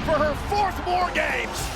for her 4th War Games.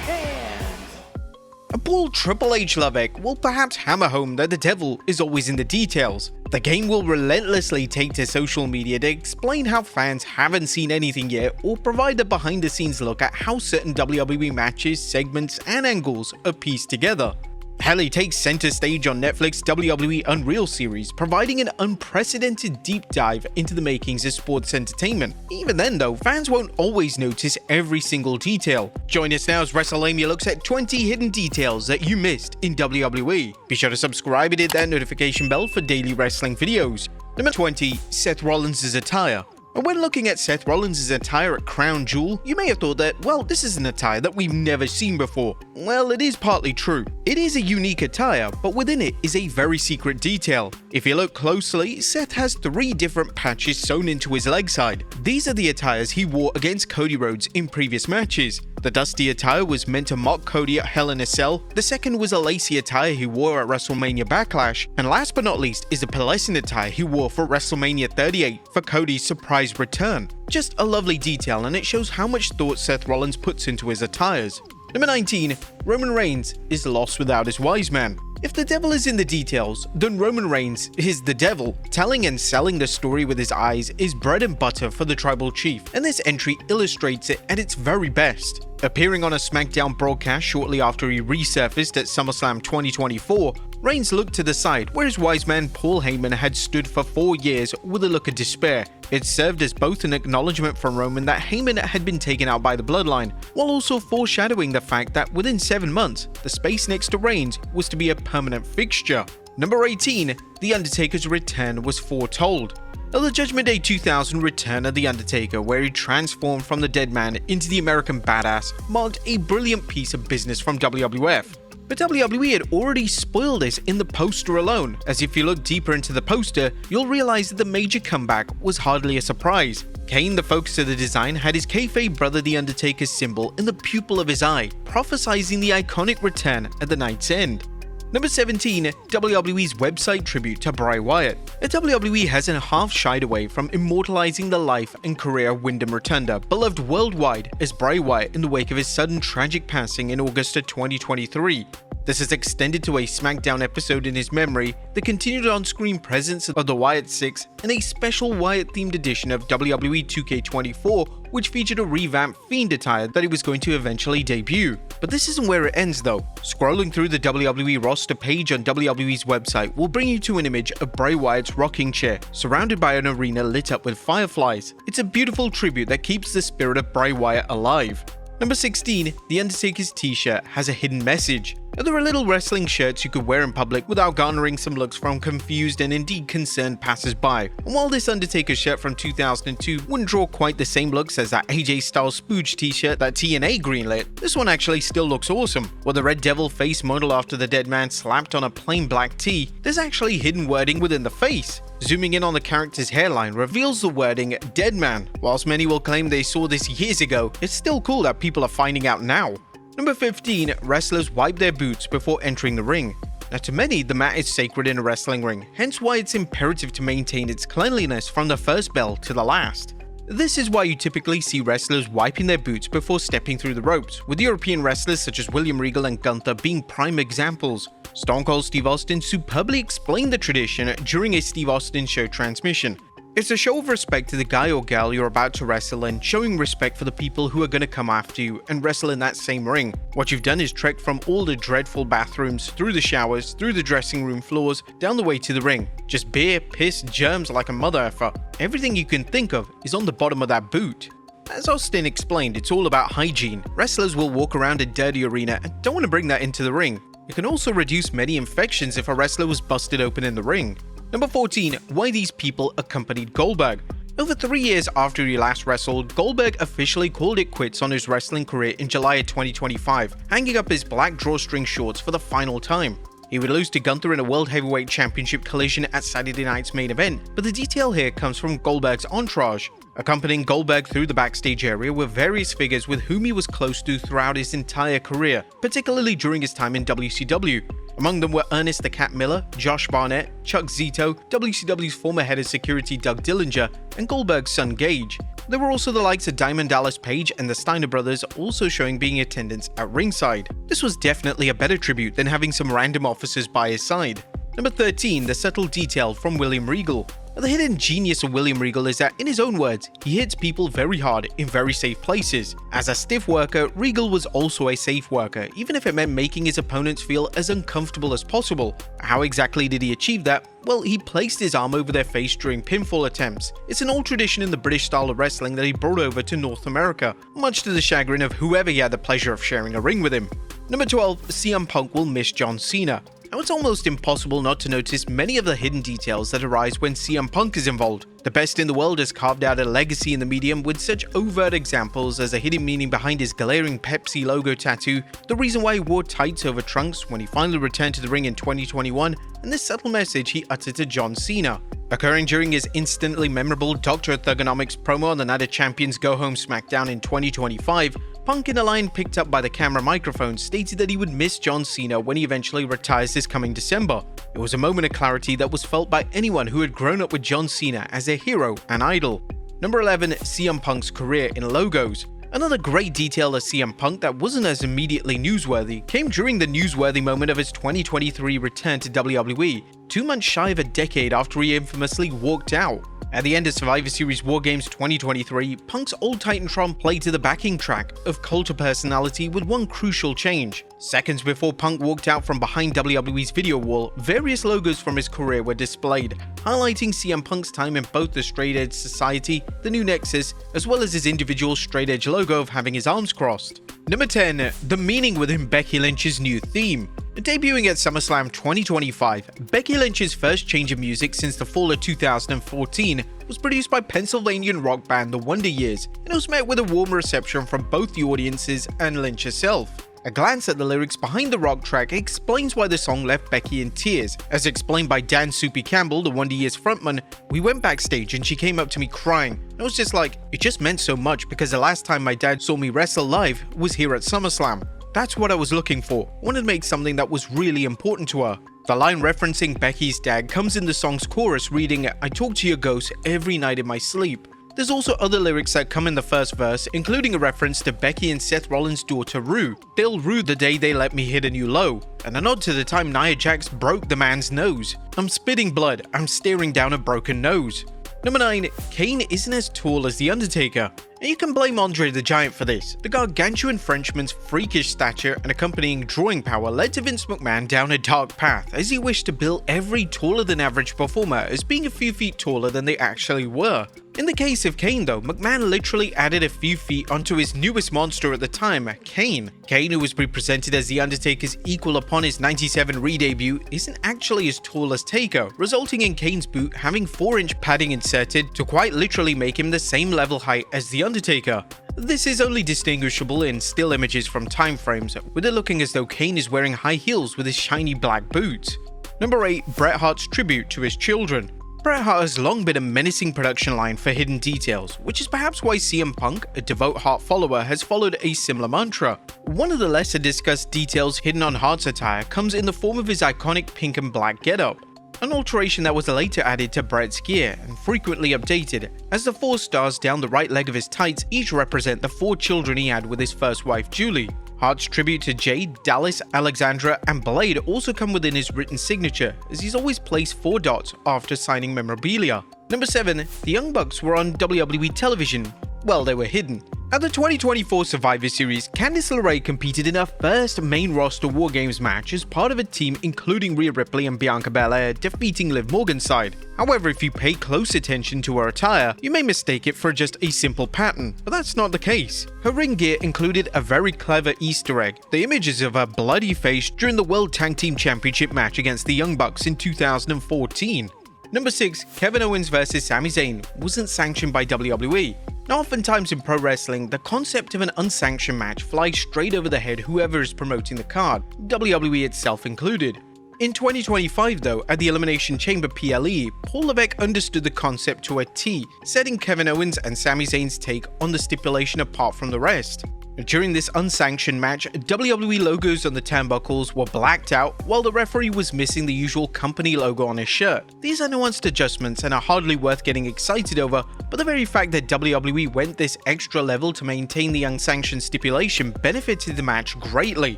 And a bold Triple H love egg will perhaps hammer home that the devil is always in the details. The game will relentlessly take to social media to explain how fans haven't seen anything yet or provide a behind the scenes look at how certain WWE matches, segments, and angles are pieced together. Haley takes center stage on Netflix WWE Unreal series, providing an unprecedented deep dive into the makings of sports entertainment. Even then though, fans won't always notice every single detail. Join us now as Wrestlelamia looks at 20 hidden details that you missed in WWE. Be sure to subscribe and hit that notification bell for daily wrestling videos. Number 20. Seth Rollins' attire. And when looking at Seth Rollins' attire at Crown Jewel, you may have thought that, well, this is an attire that we've never seen before. Well, it is partly true. It is a unique attire, but within it is a very secret detail. If you look closely, Seth has 3 different patches sewn into his leg side. These are the attires he wore against Cody Rhodes in previous matches. The dusty attire was meant to mock Cody at Hell in a Cell, the second was a lacy attire he wore at WrestleMania Backlash, and last but not least is the pearlescent attire he wore for WrestleMania 38 for Cody's surprise return. Just a lovely detail, and it shows how much thought Seth Rollins puts into his attires. Number 19. Roman Reigns is lost without his wise man. If the devil is in the details, then Roman Reigns is the devil. Telling and selling the story with his eyes is bread and butter for the tribal chief, and this entry illustrates it at its very best. Appearing on a SmackDown broadcast shortly after he resurfaced at SummerSlam 2024, Reigns looked to the side where his wise man Paul Heyman had stood for 4 years with a look of despair. It served as both an acknowledgement from Roman that Heyman had been taken out by the bloodline, while also foreshadowing the fact that within 7 months, the space next to Reigns was to be a permanent fixture. Number 18. The Undertaker's return was foretold. The Judgment Day 2000 return of The Undertaker, where he transformed from the dead man into the American badass, marked a brilliant piece of business from WWF. But WWE had already spoiled this in the poster alone, as if you look deeper into the poster, you'll realize that the major comeback was hardly a surprise. Kane, the focus of the design, had his kayfabe brother The Undertaker's symbol in the pupil of his eye, prophesizing the iconic return at the night's end. Number 17. WWE's website tribute to Bray Wyatt. WWE hasn't half shied away from immortalizing the life and career of Wyndham Rotunda, beloved worldwide as Bray Wyatt in the wake of his sudden tragic passing in August of 2023. This is extended to a SmackDown episode in his memory, the continued on-screen presence of the Wyatt Six, and a special Wyatt-themed edition of WWE 2K24, which featured a revamped Fiend attire that he was going to eventually debut. But this isn't where it ends though. Scrolling through the WWE roster page on WWE's website will bring you to an image of Bray Wyatt's rocking chair, surrounded by an arena lit up with fireflies. It's a beautiful tribute that keeps the spirit of Bray Wyatt alive. Number 16. The Undertaker's t-shirt has a hidden message. There are little wrestling shirts you could wear in public without garnering some looks from confused and indeed concerned passers-by. And while this Undertaker shirt from 2002 wouldn't draw quite the same looks as that AJ Styles Spooge t-shirt that TNA greenlit, this one actually still looks awesome. With the red devil face model after the dead man slapped on a plain black tee, there's actually hidden wording within the face. Zooming in on the character's hairline reveals the wording Dead Man. Whilst many will claim they saw this years ago, it's still cool that people are finding out now. Number 15. Wrestlers wipe their boots before entering the ring. Now to many, the mat is sacred in a wrestling ring, hence why it's imperative to maintain its cleanliness from the first bell to the last. This is why you typically see wrestlers wiping their boots before stepping through the ropes, with European wrestlers such as William Regal and Gunther being prime examples. Stone Cold Steve Austin superbly explained the tradition during a Steve Austin show transmission. It's a show of respect to the guy or gal you're about to wrestle and showing respect for the people who are going to come after you and wrestle in that same ring. What you've done is trek from all the dreadful bathrooms, through the showers, through the dressing room floors, down the way to the ring. Just beer, piss, germs like a mother effer. Everything you can think of is on the bottom of that boot. As Austin explained, it's all about hygiene. Wrestlers will walk around a dirty arena and don't want to bring that into the ring. It can also reduce many infections if a wrestler was busted open in the ring. Number 14. Why these people accompanied Goldberg. Over 3 years after he last wrestled, Goldberg officially called it quits on his wrestling career in July of 2025, hanging up his black drawstring shorts for the final time. He would lose to Gunther in a World Heavyweight Championship collision at Saturday night's main event, but the detail here comes from Goldberg's entourage. Accompanying Goldberg through the backstage area were various figures with whom he was close to throughout his entire career, particularly during his time in WCW. Among them were Ernest the Cat Miller, Josh Barnett, Chuck Zito, WCW's former head of security Doug Dillinger, and Goldberg's son Gage. There were also the likes of Diamond Dallas Page and the Steiner brothers also showing being in attendance at ringside. This was definitely a better tribute than having some random officers by his side. Number 13, the subtle detail from William Regal. The hidden genius of William Regal is that, in his own words, he hits people very hard in very safe places. As a stiff worker, Regal was also a safe worker, even if it meant making his opponents feel as uncomfortable as possible. How exactly did he achieve that? Well, he placed his arm over their face during pinfall attempts. It's an old tradition in the British style of wrestling that he brought over to North America, much to the chagrin of whoever he had the pleasure of sharing a ring with him. Number 12, CM Punk will miss John Cena. Now, it's almost impossible not to notice many of the hidden details that arise when CM Punk is involved. The best in the world has carved out a legacy in the medium with such overt examples as the hidden meaning behind his glaring Pepsi logo tattoo, the reason why he wore tights over trunks when he finally returned to the ring in 2021, and the subtle message he uttered to John Cena. Occurring during his instantly memorable Dr. Thugonomics promo on the Night of Champions Go Home SmackDown in 2025, Punk, in a line picked up by the camera microphone, stated that he would miss John Cena when he eventually retires this coming December. It was a moment of clarity that was felt by anyone who had grown up with John Cena as their hero and idol. Number 11, CM Punk's career in logos. Another great detail of CM Punk that wasn't as immediately newsworthy came during the newsworthy moment of his 2023 return to WWE, 2 months shy of a decade after he infamously walked out. At the end of Survivor Series War Games 2023, Punk's old Titantron played to the backing track of Cult of Personality with one crucial change. Seconds before Punk walked out from behind WWE's video wall, various logos from his career were displayed, highlighting CM Punk's time in both the Straight Edge Society, the New Nexus, as well as his individual straight edge logo of having his arms crossed. Number 10, the meaning within Becky Lynch's new theme. Debuting at SummerSlam 2025, Becky Lynch's first change of music since the fall of 2014 was produced by Pennsylvanian rock band The Wonder Years, and it was met with a warm reception from both the audiences and Lynch herself. A glance at the lyrics behind the rock track explains why the song left Becky in tears. As explained by Dan Soupy Campbell, the Wonder Years frontman, "We went backstage and she came up to me crying. I was just like, it just meant so much because the last time my dad saw me wrestle live was here at SummerSlam. That's what I was looking for. I wanted to make something that was really important to her." The line referencing Becky's dad comes in the song's chorus reading, "I talk to your ghost every night in my sleep." There's also other lyrics that come in the first verse, including a reference to Becky and Seth Rollins' daughter Rue. "They'll rue the day they let me hit a new low," and a nod to the time Nia Jax broke the man's nose. "I'm spitting blood, I'm staring down a broken nose." Number 9, Kane isn't as tall as The Undertaker. And you can blame Andre the Giant for this. The gargantuan Frenchman's freakish stature and accompanying drawing power led to Vince McMahon down a dark path, as he wished to bill every taller than average performer as being a few feet taller than they actually were. In the case of Kane though, McMahon literally added a few feet onto his newest monster at the time, Kane. Kane, who was presented as The Undertaker's equal upon his 97 re-debut, isn't actually as tall as Taker, resulting in Kane's boot having 4-inch padding inserted to quite literally make him the same level height as The Undertaker. This is only distinguishable in still images from time frames, with it looking as though Kane is wearing high heels with his shiny black boots. Number 8, Bret Hart's tribute to his children. Bret Hart has long been a menacing production line for hidden details, which is perhaps why CM Punk, a devout Hart follower, has followed a similar mantra. One of the lesser discussed details hidden on Hart's attire comes in the form of his iconic pink and black getup, an alteration that was later added to Bret's gear and frequently updated, as the 4 stars down the right leg of his tights each represent the 4 children he had with his first wife Julie. Hart's tribute to Jade, Dallas, Alexandra, and Blade also come within his written signature, as he's always placed 4 dots after signing memorabilia. Number 7, the Young Bucks were on WWE television. Well, they were hidden. At the 2024 Survivor Series, Candice LeRae competed in her first main roster War Games match as part of a team including Rhea Ripley and Bianca Belair, defeating Liv Morgan's side. However, if you pay close attention to her attire, you may mistake it for just a simple pattern, but that's not the case. Her ring gear included a very clever Easter egg, the images of her bloody face during the World Tag Team Championship match against the Young Bucks in 2014. Number 6, Kevin Owens vs Sami Zayn wasn't sanctioned by WWE. Now, oftentimes in pro wrestling, the concept of an unsanctioned match flies straight over the head whoever is promoting the card, WWE itself included. In 2025 though, at the Elimination Chamber PLE, Paul Levesque understood the concept to a T, setting Kevin Owens and Sami Zayn's take on the stipulation apart from the rest. During this unsanctioned match, WWE logos on the turnbuckles were blacked out while the referee was missing the usual company logo on his shirt. These are nuanced adjustments and are hardly worth getting excited over, but the very fact that WWE went this extra level to maintain the unsanctioned stipulation benefited the match greatly.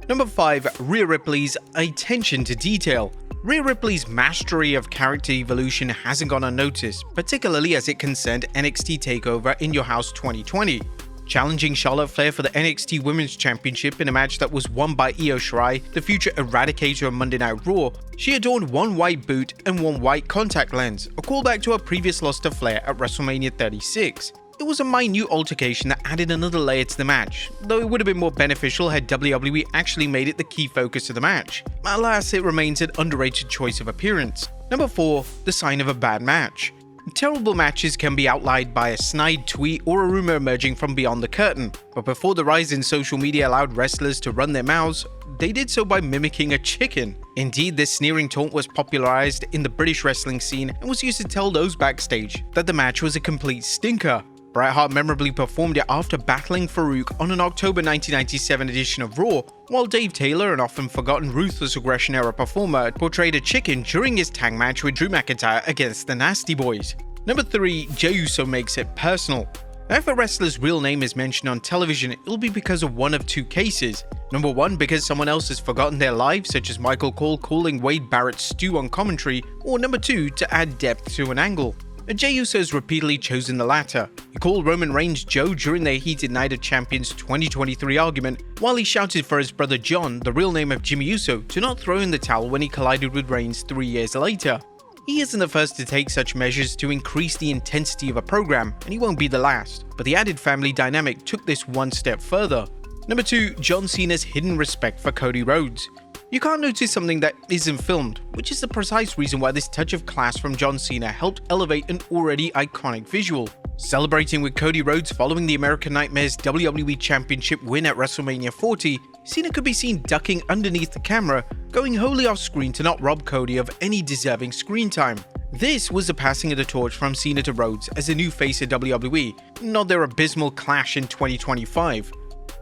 Number 5. Rhea Ripley's attention to detail. Rhea Ripley's mastery of character evolution hasn't gone unnoticed, particularly as it concerned NXT TakeOver In Your House 2020. Challenging Charlotte Flair for the NXT Women's Championship in a match that was won by Io Shirai, the future Eradicator on Monday Night Raw, she adorned one white boot and one white contact lens, a callback to her previous loss to Flair at WrestleMania 36. It was a minute altercation that added another layer to the match, though it would have been more beneficial had WWE actually made it the key focus of the match. Alas, it remains an underrated choice of appearance. Number 4. The sign of a bad match. Terrible matches can be outlined by a snide tweet or a rumor emerging from beyond the curtain, but before the rise in social media allowed wrestlers to run their mouths, they did so by mimicking a chicken. Indeed, this sneering taunt was popularized in the British wrestling scene and was used to tell those backstage that the match was a complete stinker. Bret Hart memorably performed it after battling Farouk on an October 1997 edition of Raw, while Dave Taylor, an often forgotten Ruthless Aggression era performer, portrayed a chicken during his tag match with Drew McIntyre against the Nasty Boys. Number 3. Jey Uso makes it personal. Now, if a wrestler's real name is mentioned on television, it'll be because of one of two cases. Number 1, because someone else has forgotten their life, such as Michael Cole calling Wade Barrett Stu on commentary, or number 2, to add depth to an angle. Jey Uso has repeatedly chosen the latter. He called Roman Reigns Joe during their heated Night of Champions 2023 argument, while he shouted for his brother John, the real name of Jimmy Uso, to not throw in the towel when he collided with Reigns 3 years later. He isn't the first to take such measures to increase the intensity of a program, and he won't be the last, but the added family dynamic took this one step further. Number 2. John Cena's hidden respect for Cody Rhodes. You can't notice something that isn't filmed, which is the precise reason why this touch of class from John Cena helped elevate an already iconic visual. Celebrating with Cody Rhodes following the American Nightmare's WWE Championship win at WrestleMania 40, Cena could be seen ducking underneath the camera, going wholly off screen to not rob Cody of any deserving screen time. This was the passing of the torch from Cena to Rhodes as a new face of WWE, not their abysmal clash in 2025.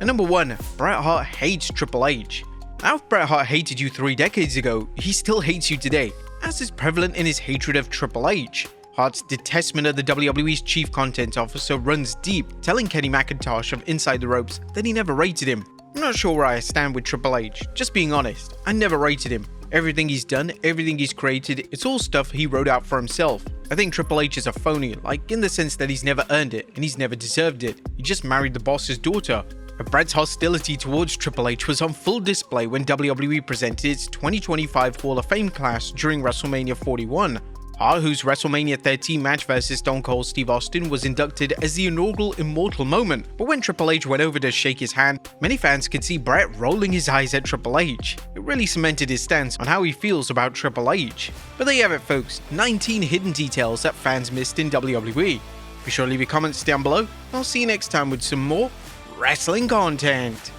And number 1, Bret Hart hates Triple H. Now, if Bret Hart hated you 3 decades ago, he still hates you today, as is prevalent in his hatred of Triple H. Hart's detestment of the WWE's chief content officer runs deep, telling Kenny McIntosh of Inside the Ropes that he never rated him. I'm not sure where I stand with Triple H, just being honest. I never rated him. Everything he's done, everything he's created, it's all stuff he wrote out for himself. I think Triple H is a phony, like in the sense that he's never earned it and he's never deserved it. He just married the boss's daughter. But Bret's hostility towards Triple H was on full display when WWE presented its 2025 Hall of Fame class during WrestleMania 41. Hart, whose WrestleMania 13 match versus Stone Cold Steve Austin was inducted as the inaugural immortal moment, but when Triple H went over to shake his hand, many fans could see Bret rolling his eyes at Triple H. It really cemented his stance on how he feels about Triple H. But there you have it, folks, 19 hidden details that fans missed in WWE. Be sure to leave your comments down below, and I'll see you next time with some more wrestling content.